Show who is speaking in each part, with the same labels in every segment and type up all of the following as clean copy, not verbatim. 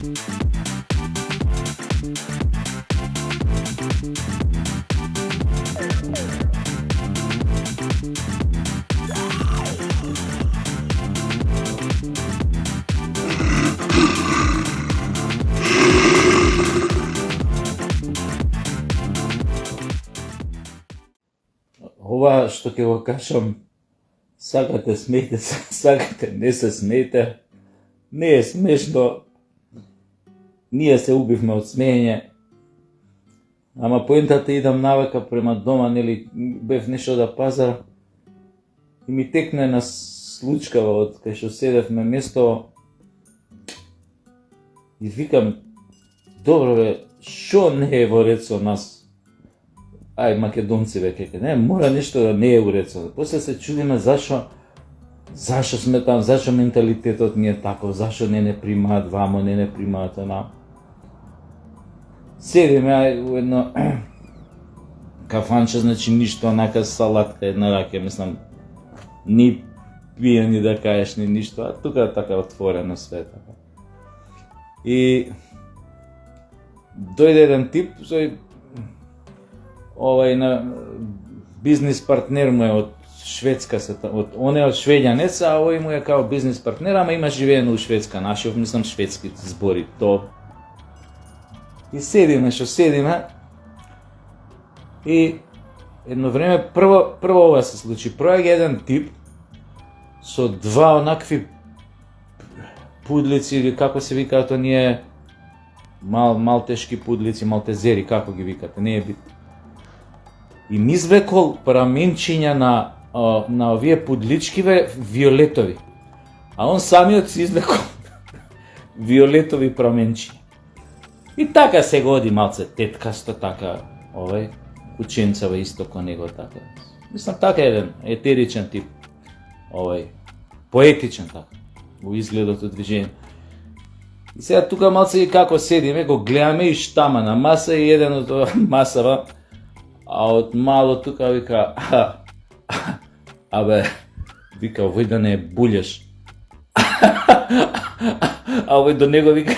Speaker 1: Ова што ќе го кажам, сакате смејте се, сакате не се смејте, не е смешно, ние се убивме од смеење, ама поентата идам навека према дома, нели, бев нешто да пазар и ми текне на случкава од кај што седевме место и викам, добро бе, шо не е во ред со нас? Ај, македонци веќе, не, мора нешто да не е урецо. После се чудиме зашо сме там, зашо менталитетот ни е таков, зашо не примаат вамо, не примаат она. Седиме у едно кафанче, значи ништо, онака салатка, една раке, мислам, ни пие, ни да кажеш, ни ништо, а тука така отворено света. И дојде еден тип, на бизнис партнер му е од Шведска, он е од швеѓанец, а овој му е као бизнис партнер, ама има живеено у Шведска, нашиот, мислам, шведски збори, то. И седиме, и едно време, прво ова се случи, проаѓа еден тип со два онакви пудлици, или како се викаат оние малтешки пудлици, малтезери, како ги викате, не е бит. И низвекол праменчиња на овие пудличкиве виолетови. А он самиот си извлекол виолетови праменчиња. И така се годи малце теткасто, така, кученцава исто ко него, така. Мислам, така еден етеричен тип, поетичен, така, во изгледот од движење. И сега тука малце и како седиме, го гледаме и штама на маса и еден од ова масава, а од мало тука вика, вика, овој да не е булјаш. А овој до него вика,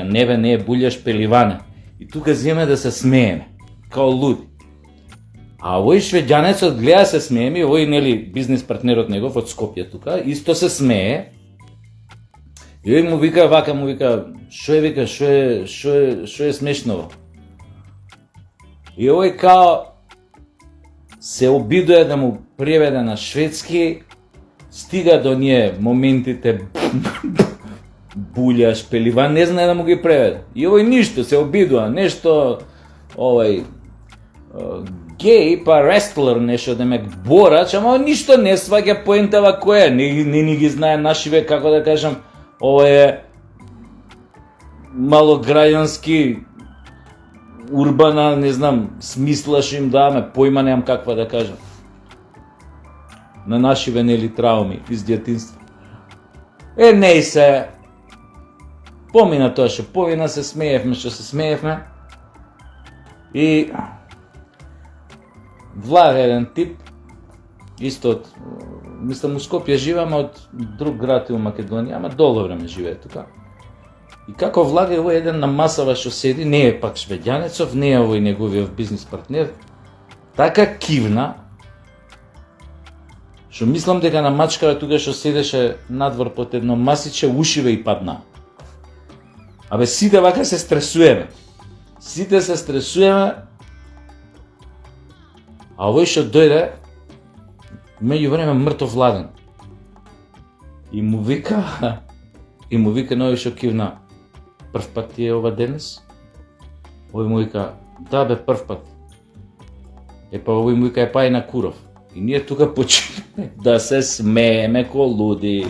Speaker 1: не бе, не е булјаш, пеливане. И тука земе да се смееме, као луди. А овој швеѓанецот гледа се смееме, овој, нели, бизнес партнерот негов од Скопје тука, исто се смее. И овој му вика, шо е смешново? И овој као се обидува да му преведе на шведски, стига до ние моментите булјаш, пеливан, не знае да му ги преведе. И овој ништо, се обидува, нешто, гей, па рестлер, нешто демек борач, ама ништо не сваќа поентава која, не ни ги знае нашиве, како да кажам, ова е малограѓански, урбана, не знам, смисла што им даваме, појма немам каква да кажам. На нашиве, нели, трауми из детинство. Не се, помина тоа што помина, се смеевме што се смеевме. И влага еден тип, исто од, мислам, у Скопје живеам, од друг град и у Македонија, ама долго време живее тука. И како влага овој еден на масава што седи, не е пак швеѓанецов, не е овој неговиот бизнес партнер, така кивна, што мислам дека на мачкава тука што седеше надвор под едно масиче, ушиве и падна. Абе, сите вака се стресуеме. А овој што дојде, меѓу време мртов ладен. И му вика на овој што кивна, прв пат ти е ова денес? Овој му вика, да бе, прв пат. Па овој му вика, па и на Куров. И ние тука почнеме да се смееме ко луди.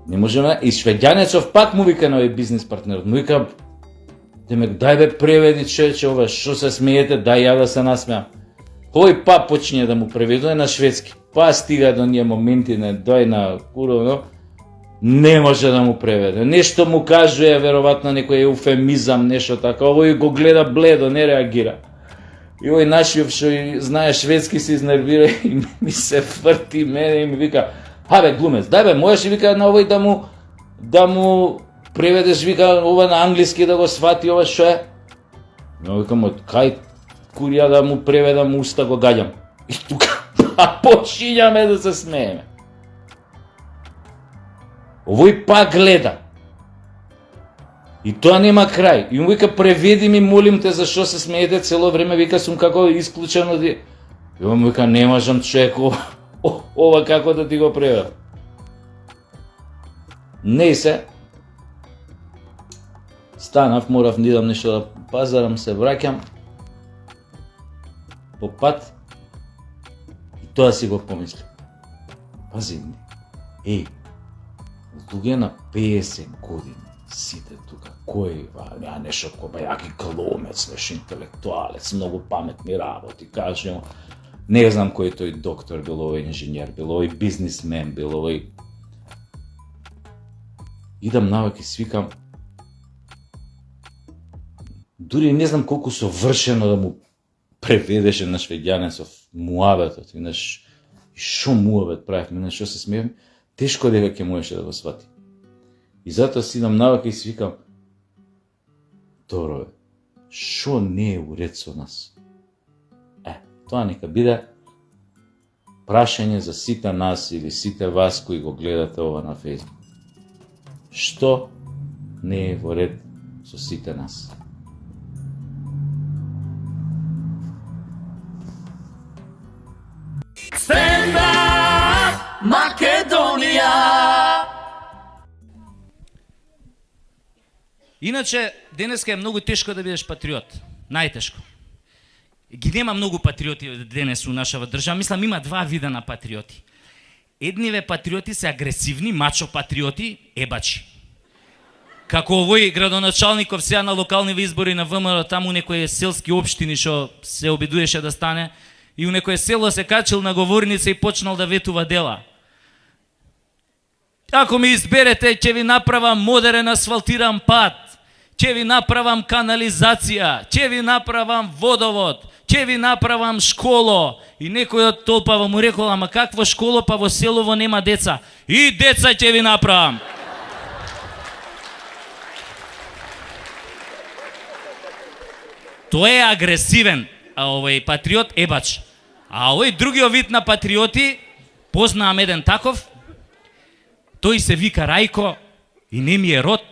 Speaker 1: Не можеме, и швеѓанецов пак му вика на овој бизнес партнерот, му вика, демек, дај бе преведи човече ова, што се смеете, дај ја да се насмеам. Овој па почне да му преведува на шведски, па стига до ние моменти, дој на Куров, не може да му преведе. Нешто му кажува, веројатно некој еуфемизам, нешто така. Овој го гледа бледо, не реагира. И овој нашиот што знае шведски се изнервира и ми се врти мене и ми вика, бе, глумец, дај бе, можеш ли вика на овој да му преведеш, вика, ова на англиски да го свати, ова шо е? Но викам, од кај курија да му преведам, уста го гаѓам. И тука почињаме да се смееме. Овој пак гледа. И тоа нема крај. И му вика, преведи ми, молим те, зашо се смеете цело време, вика, сум како исклучен од... И му вика, не можам, човек, ова како да ти го преведам. Не се. Станав, морав да идам нешто да пазарам, се враќам. По пат. И тоа си го помислим. Пази, еј, луѓе на 50 години, сите тука, кој, ја нешто кобајаки глумец, нешто интелектуалец, многу паметни работи, кажем, не знам кој тој доктор, бил овој инженер, бил овој бизнисмен, бил овој... Идам навеки, свикам, дури не знам колку совршено да му преведеше на швеѓанецов муабетот, инаш, шо муабет правевме, на шо се смеевме, тешко дека ќе можеше да го свати. И затоа си идам навеки и свикам, добро бе, шо не е уред со нас? Тоа нека биде прашање за сите нас или сите вас кои го гледате ова на Facebook. Што не е во ред со сите нас?
Speaker 2: Stand up, Македонија!
Speaker 3: Иначе, денеска е многу тешко да бидеш патриот. Најтешко. Ги нема многу патриоти денес у нашава држава. Мислам, има два вида на патриоти. Едниве патриоти се агресивни, мачо патриоти, ебачи. Како овој градоначалников сега на локални избори на ВМРО, таму некои селски општини што се обидуеше да стане, и у некое село се качил на говорница и почнал да ветува дела. Ако ми изберете, ќе ви направам модерен асфалтиран пат, ќе ви направам канализација, ќе ви направам водовод, ќе ви направам школо. И некој од толпава му рекол, ама какво школо, па во селово нема деца. И деца ќе ви направам. Тој е агресивен, овој патриот ебач. А овој другиот вид на патриоти, познавам еден таков, тој се вика Рајко и не ми е род,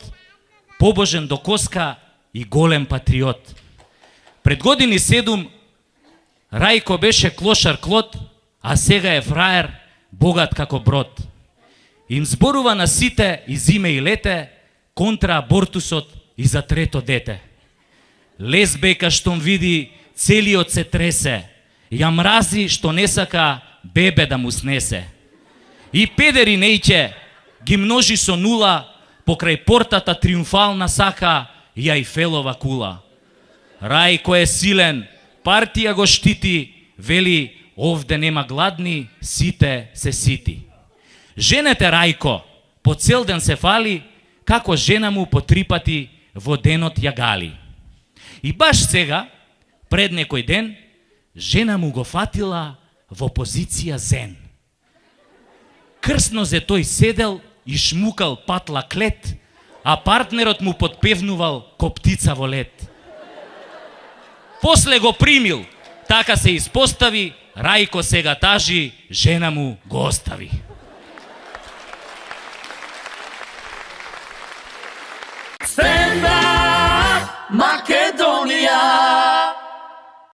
Speaker 3: побожен до коска и голем патриот. Пред години 7 Рајко беше клошар клот, а сега е фраер, богат како брод. Им зборува на сите и зиме и лете, контра абортусот и за трето дете. Лесбека штом види, целиот се тресе, ја мрази што не сака бебе да му снесе. И педери нејќе ги множи со нула, покрај портата триумфална сака и Ајфелова кула. Рајко е силен, партија го штити, вели овде нема гладни, сите се сити. Женете Рајко по цел ден се фали, како жена му по 3 пати во денот ја гали. И баш сега, пред некој ден, жена му го фатила во позиција зен. Крсно зе тој седел и шмукал патла клет, а партнерот му подпевнувал ко птица во лет. После го примил, така се испостави, Рајко сега тажи, жена му го остави.
Speaker 2: Stand up, Македонија!